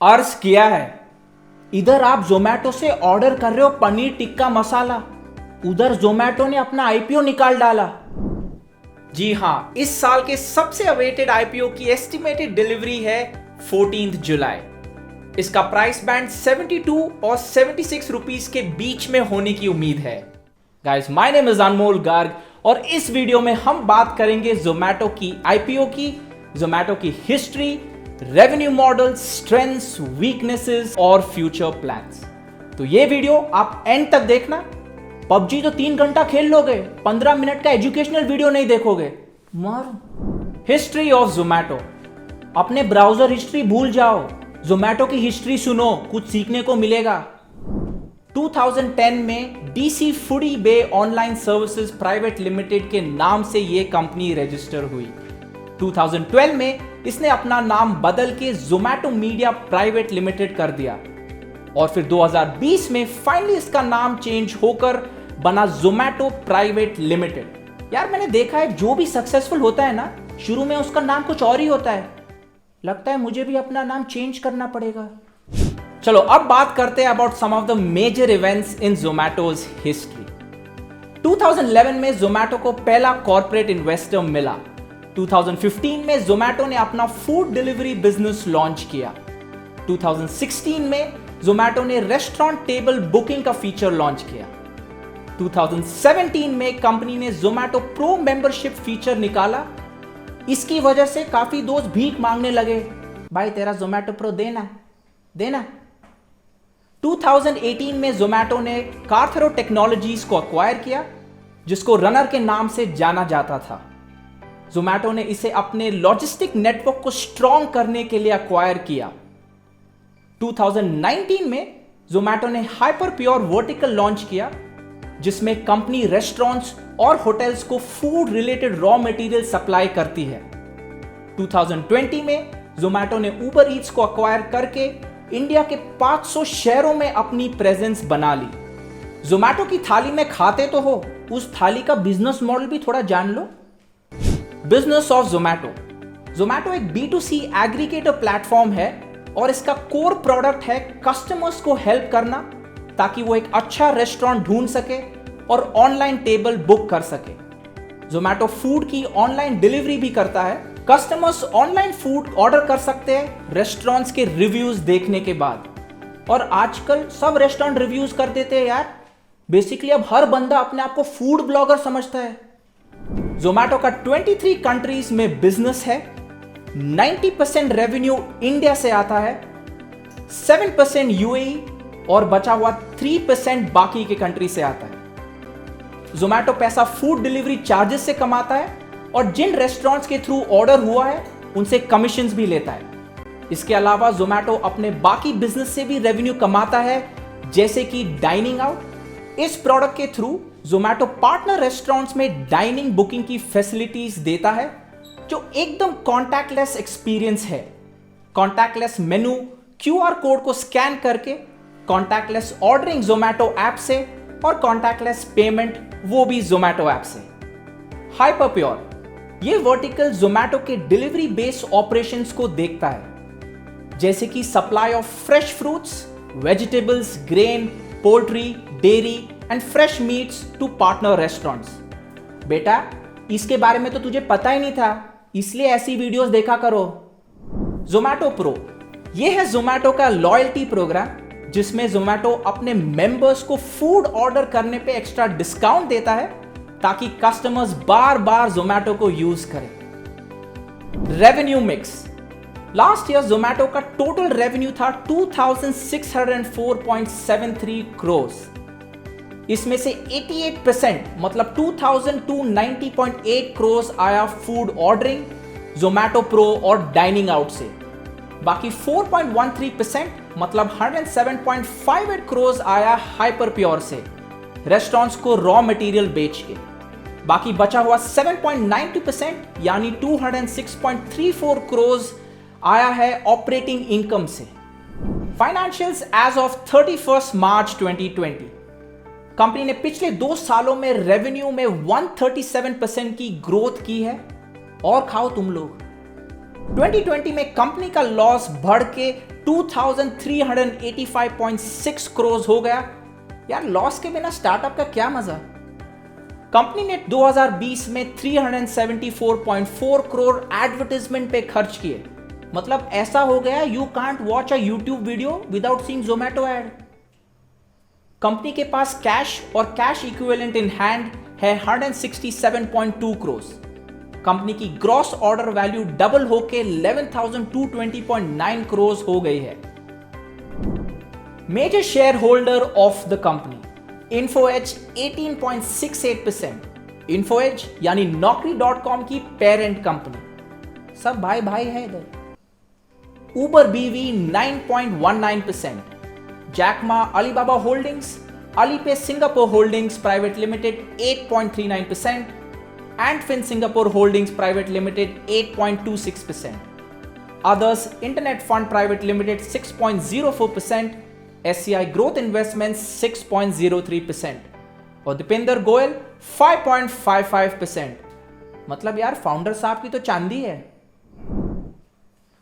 अर्ज किया है। इधर आप जोमेटो से ऑर्डर कर रहे हो पनीर टिक्का मसाला, उधर जोमेटो ने अपना आईपीओ निकाल डाला। जी हां, इस साल के सबसे अवेटेड आईपीओ की एस्टिमेटेड डिलीवरी है 14 जुलाई। इसका प्राइस बैंड 72 और 76 रुपीस के बीच में होने की उम्मीद है। गाइस, माय नेम इज अनमोल गर्ग और इस वीडियो में हम बात करेंगे जोमेटो की आईपीओ की, जोमेटो की history, revenue model, strengths, weaknesses और फ्यूचर प्लान्स। तो ये वीडियो आप एंड तक देखना। पबजी तो 3 घंटा खेल लोगे, 15 मिनट का एजुकेशनल वीडियो नहीं देखोगे। मार हिस्ट्री ऑफ जोमेटो। अपने ब्राउजर हिस्ट्री भूल जाओ, जोमेटो की हिस्ट्री सुनो, कुछ सीखने को मिलेगा। 2010 में डीसी फूडी बे ऑनलाइन सर्विसेज प्राइवेट लिमिटेड के नाम से यह कंपनी रजिस्टर हुई। 2012 में इसने अपना नाम बदल के जोमेटो मीडिया प्राइवेट लिमिटेड कर दिया और फिर 2020 में फाइनली इसका नाम चेंज होकर बना जोमेटो प्राइवेट लिमिटेड। यार, मैंने देखा है जो भी सक्सेसफुल होता है ना, शुरू में उसका नाम कुछ और ही होता है। लगता है मुझे भी अपना नाम चेंज करना पड़ेगा। चलो अब बात करते हैं about some of the major events in Zomato's history. 2011 में जोमेटो को पहला कॉर्पोरेट इन्वेस्टर मिला। 2015 में जोमेटो ने अपना फूड डिलीवरी बिजनेस लॉन्च किया। 2016 में जोमेटो ने रेस्टोरेंट टेबल बुकिंग का फीचर लॉन्च किया। 2017 में कंपनी ने जोमेटो प्रो मेंबरशिप फीचर निकाला। इसकी वजह से काफी दोस्त भीख मांगने लगे, भाई तेरा जोमेटो प्रो देना देना। 2018 में जोमेटो ने कार्थरो टेक्नोलॉजीज को अक्वायर किया, जिसको रनर के नाम से जाना जाता था। जोमेटो ने इसे अपने लॉजिस्टिक नेटवर्क को स्ट्रॉन्ग करने के लिए अक्वायर किया। 2019 में जोमेटो ने हाइपर प्योर वर्टिकल लॉन्च किया, जिसमें कंपनी रेस्टोरेंट्स और होटल्स को food related raw material supply करती है। 2020 में जोमेटो ने उबर ईट्स को अक्वायर करके इंडिया के 500 शहरों में अपनी प्रेजेंस बना ली। जोमेटो की थाली में खाते तो हो, उस थाली का बिजनेस मॉडल भी थोड़ा जान लो। Business of Zomato. जोमेटो एक B2C एग्रीगेटर प्लेटफॉर्म है और इसका कोर प्रोडक्ट है कस्टमर्स को हेल्प करना ताकि वो एक अच्छा रेस्टोरेंट ढूंढ सके और ऑनलाइन टेबल बुक कर सके। जोमेटो फूड की ऑनलाइन डिलीवरी भी करता है। कस्टमर्स ऑनलाइन फूड ऑर्डर कर सकते हैं रेस्टोरेंट्स के रिव्यूज देखने के बाद। और आजकल सब रेस्टोरेंट रिव्यूज कर देते हैं यार। बेसिकली अब हर बंदा अपने आप को फूड ब्लॉगर समझता है। जोमेटो का 23 कंट्रीज में बिजनेस है। 90% रेवेन्यू इंडिया से आता है, 7% यूएई और बचा हुआ 3% बाकी के कंट्री से आता है। जोमेटो पैसा फूड डिलीवरी चार्जेस से कमाता है और जिन रेस्टोरेंट्स के थ्रू ऑर्डर हुआ है उनसे कमीशंस भी लेता है। इसके अलावा जोमेटो अपने बाकी बिजनेस से भी रेवेन्यू कमाता है, जैसे कि डाइनिंग आउट। इस प्रोडक्ट के थ्रू जोमेटो पार्टनर रेस्टोरेंट्स में डाइनिंग बुकिंग की फैसिलिटीज देता है, जो एकदम कॉन्टैक्टलेस एक्सपीरियंस है। कॉन्टैक्टलेस मेनू, क्यूआर कोड को स्कैन करके, कॉन्टैक्टलेस ऑर्डरिंग जोमेटो ऐप से और कॉन्टैक्टलेस पेमेंट वो भी जोमेटो ऐप से। Hyper pure. ये वर्टिकल जोमेटो के डिलीवरी बेस्ड ऑपरेशंस को देखता है, जैसे कि supply of fresh fruits, vegetables, grain, poultry, dairy and fresh meets to partner restaurants. बेटा, इसके बारे में तो तुझे पता ही नहीं था, इसलिए ऐसी वीडियोस देखा करो। जोमेटो प्रो। यह है जोमेटो का लॉयल्टी प्रोग्राम, जिसमें जोमेटो अपने मेंबर्स को फूड ऑर्डर करने पे एक्स्ट्रा डिस्काउंट देता है ताकि कस्टमर्स बार बार जोमेटो को यूज करें। Revenue mix. Last year Zomato का टोटल रेवेन्यू था 2604.73 करोड़। इसमें से 88% मतलब 2290.8 करोड़ आया फूड ऑर्डरिंग, जोमेटो प्रो और डाइनिंग आउट से। बाकी 4.13% मतलब 107.58 करोड़ आया हाइपर प्योर से, रेस्टोरेंट्स को रॉ मटेरियल बेच के। बाकी बचा हुआ 7.92% यानी 206.34 करोड़ आया है ऑपरेटिंग इनकम से। Financials as of 31 March 2020। कंपनी ने पिछले 2 सालों में रेवेन्यू में 137% की ग्रोथ की है। और खाओ तुम लोग। 2020 में कंपनी का लॉस बढ़ के 2385.6 करोड़ हो गया। यार लॉस के बिना स्टार्टअप का क्या मजा। कंपनी ने 2020 में 374.4 करोड़ एडवर्टाइजमेंट पे खर्च किए। मतलब ऐसा हो गया you can't watch a YouTube video without seeing Zomato ad. कंपनी के पास कैश और कैश इक्विवेलेंट इन हैंड है 167.2 करोड़। कंपनी की ग्रॉस ऑर्डर वैल्यू डबल होके 11,220.9 करोड़ हो गई है। Major share holder of the company Info Edge 18.68%। Info Edge यानी Naukri.com की पेरेंट कंपनी, सब भाई भाई है इधर। Uber BV 9.19%। Jack Ma Alibaba holdings, Alipay Singapore holdings private limited 8.39%, Antfin Singapore holdings private limited 8.26%, others internet fund private limited 6.04%, SCI growth investment 6.03% और दीपेंद्र गोयल 5.55%। मतलब यार फाउंडर साहब की तो चांदी है।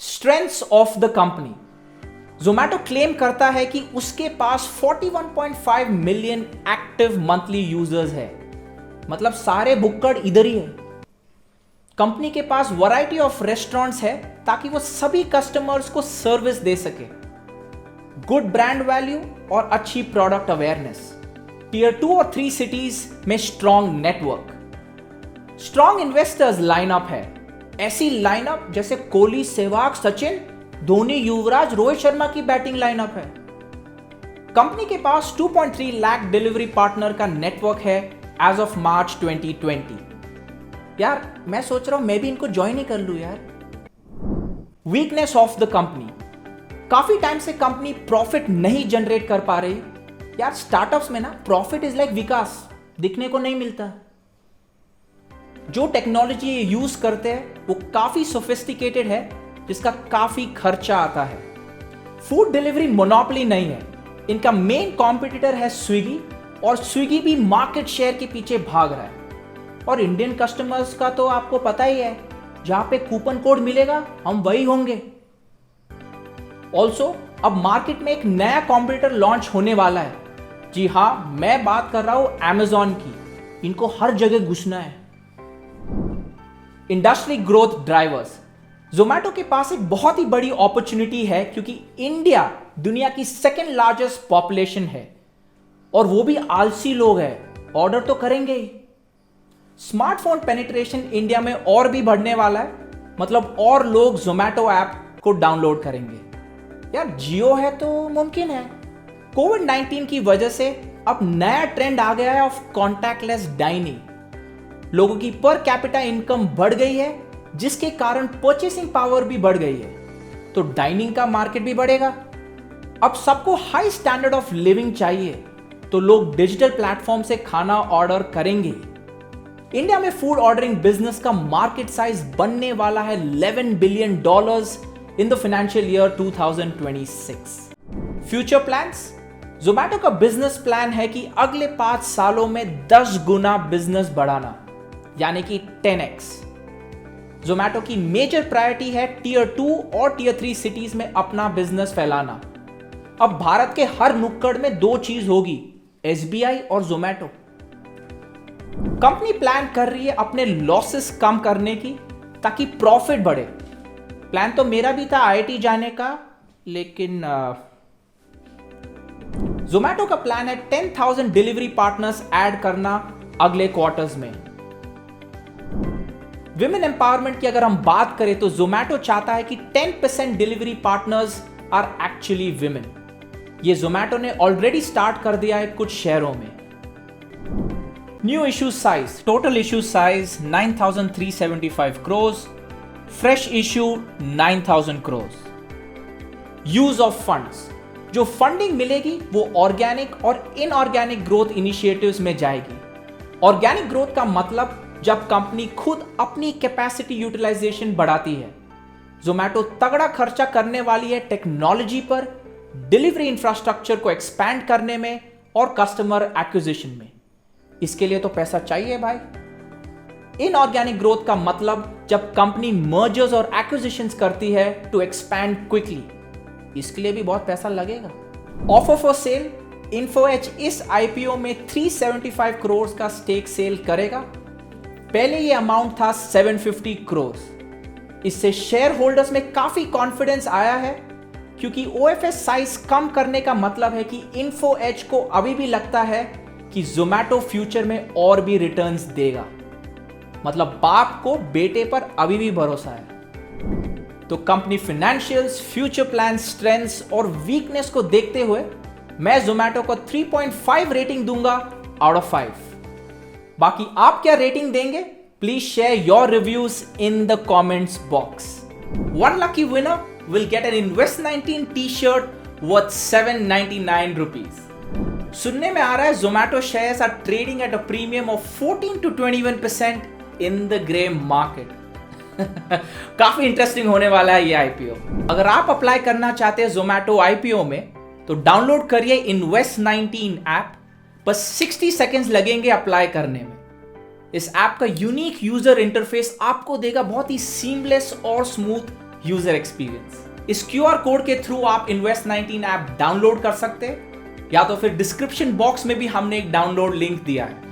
Strengths of the company, Zomato claim करता है कि उसके पास 41.5 मिलियन एक्टिव मंथली यूजर्स है। मतलब सारे बुक्कड़ इधर ही है। कंपनी के पास वैरायटी ऑफ रेस्टोरेंट्स है ताकि वो सभी कस्टमर्स को सर्विस दे सके। गुड ब्रांड वैल्यू और अच्छी प्रोडक्ट अवेयरनेस। टियर 2 और 3 सिटीज में strong network. Strong investors lineup है, ऐसी लाइनअप जैसे कोहली, सहवाग, सचिन, धोनी, युवराज, रोहित शर्मा की बैटिंग लाइनअप है। कंपनी के पास 2.3 लाख डिलीवरी पार्टनर का नेटवर्क है एज ऑफ मार्च 2020। यार मैं सोच रहा हूं मैं भी इनको ज्वाइन ही कर लूं यार। वीकनेस ऑफ द कंपनी, काफी टाइम से कंपनी प्रॉफिट नहीं जनरेट कर पा रही। यार स्टार्टअप्स में ना प्रॉफिट इज लाइक विकास, दिखने को नहीं मिलता। जो टेक्नोलॉजी ये यूज करते हैं वो काफी सोफिस्टिकेटेड है, जिसका काफी खर्चा आता है। फूड डिलीवरी मोनोपोली नहीं है, इनका मेन कॉम्पिटिटर है स्विगी, और स्विगी भी मार्केट शेयर के पीछे भाग रहा है। और इंडियन कस्टमर्स का तो आपको पता ही है, जहां पे कूपन कोड मिलेगा हम वही होंगे। ऑल्सो अब मार्केट में एक नया कॉम्पिटिटर लॉन्च होने वाला है। जी हां, मैं बात कर रहा हूं Amazon की। इनको हर जगह घुसना है। इंडस्ट्री ग्रोथ ड्राइवर्स, जोमैटो के पास एक बहुत ही बड़ी अपॉर्चुनिटी है क्योंकि इंडिया दुनिया की सेकेंड लार्जेस्ट पॉपुलेशन है और वो भी आलसी लोग हैं, ऑर्डर तो करेंगे ही। स्मार्टफोन पेनिट्रेशन इंडिया में और भी बढ़ने वाला है, मतलब और लोग जोमैटो ऐप को डाउनलोड करेंगे। यार जियो है तो मुमकिन है। कोविड-19 की वजह से अब नया ट्रेंड आ गया है ऑफ कॉन्टैक्टलेस डाइनिंग। लोगों की पर कैपिटा इनकम बढ़ गई है, जिसके कारण परचेसिंग पावर भी बढ़ गई है, तो डाइनिंग का मार्केट भी बढ़ेगा। अब सबको हाई स्टैंडर्ड ऑफ लिविंग चाहिए, तो लोग डिजिटल प्लेटफॉर्म से खाना ऑर्डर करेंगे। इंडिया में फूड ऑर्डरिंग बिजनेस का मार्केट साइज बनने वाला है $11 billion in the financial year 2026। Future plans, Zomato का बिजनेस प्लान है कि अगले 5 सालों में 10 गुना बिजनेस बढ़ाना, यानी कि 10x। जोमैटो की मेजर प्रायोरिटी है टियर 2 और टियर 3 सिटीज में अपना बिजनेस फैलाना। अब भारत के हर नुक्कड़ में 2 चीज होगी, SBI और जोमैटो। कंपनी प्लान कर रही है अपने लॉसेस कम करने की ताकि प्रॉफिट बढ़े। प्लान तो मेरा भी था IIT जाने का, लेकिन जोमैटो का प्लान है 10,000 डिलीवरी पार्टनर्स ऐड करना अगले क्वार्टर्स में। विमेन एम्पावरमेंट की अगर हम बात करें तो जोमैटो चाहता है कि 10% delivery partners are actually women. ये जोमैटो ने ऑलरेडी स्टार्ट कर दिया है कुछ शहरों में। New issue size, total issue size 9,375 crore, fresh issue 9,000 crore. Use of funds, जो फंडिंग मिलेगी वो ऑर्गेनिक और इनऑर्गेनिक ग्रोथ इनिशिएटिव्स में जाएगी। ऑर्गेनिक ग्रोथ का मतलब जब कंपनी खुद अपनी कैपेसिटी यूटिलाइजेशन बढ़ाती है। जोमैटो तगड़ा खर्चा करने वाली है टेक्नोलॉजी पर, डिलीवरी इंफ्रास्ट्रक्चर को एक्सपैंड करने में और कस्टमर एक्विजिशन में। इसके लिए तो पैसा चाहिए भाई। इनऑर्गेनिक ग्रोथ का मतलब जब कंपनी मर्जर्स और एक्विजिशंस करती है टू एक्सपैंड क्विकली। इसके लिए भी बहुत पैसा लगेगा। ऑफर फॉर सेल, इन्फोएज इस आईपीओ में 375 करोड़ का स्टेक सेल करेगा। पहले ये अमाउंट था 750 करोड़। इससे शेयर होल्डर्स में काफी कॉन्फिडेंस आया है, क्योंकि ओएफएस साइज कम करने का मतलब है कि इन्फोएज को अभी भी लगता है कि जोमैटो फ्यूचर में और भी रिटर्न्स देगा। मतलब बाप को बेटे पर अभी भी भरोसा है। तो company financials, future plan, strengths और वीकनेस को देखते हुए मैं जोमैटो को 3.5 रेटिंग दूंगा आउट ऑफ 5। बाकी आप क्या रेटिंग देंगे? Please share your reviews in the comments box. One lucky winner will get an Invest19 t-shirt worth 799 rupees. सुनने में आ रहा है Zomato shares are trading at a premium of 14 to 21% in the grey market. काफी interesting होने वाला है ये IPO. अगर आप अप्लाई करना चाहते हैं Zomato आईपीओ में तो डाउनलोड करिए Invest19 ऐप। बस 60 सेकेंड्स लगेंगे अप्लाई करने में। इस ऐप का यूनिक यूजर इंटरफेस आपको देगा बहुत ही सीमलेस और स्मूथ यूजर एक्सपीरियंस। इस क्यूआर कोड के थ्रू आप Invest19 ऐप डाउनलोड कर सकते हैं, या तो फिर डिस्क्रिप्शन बॉक्स में भी हमने एक डाउनलोड लिंक दिया है।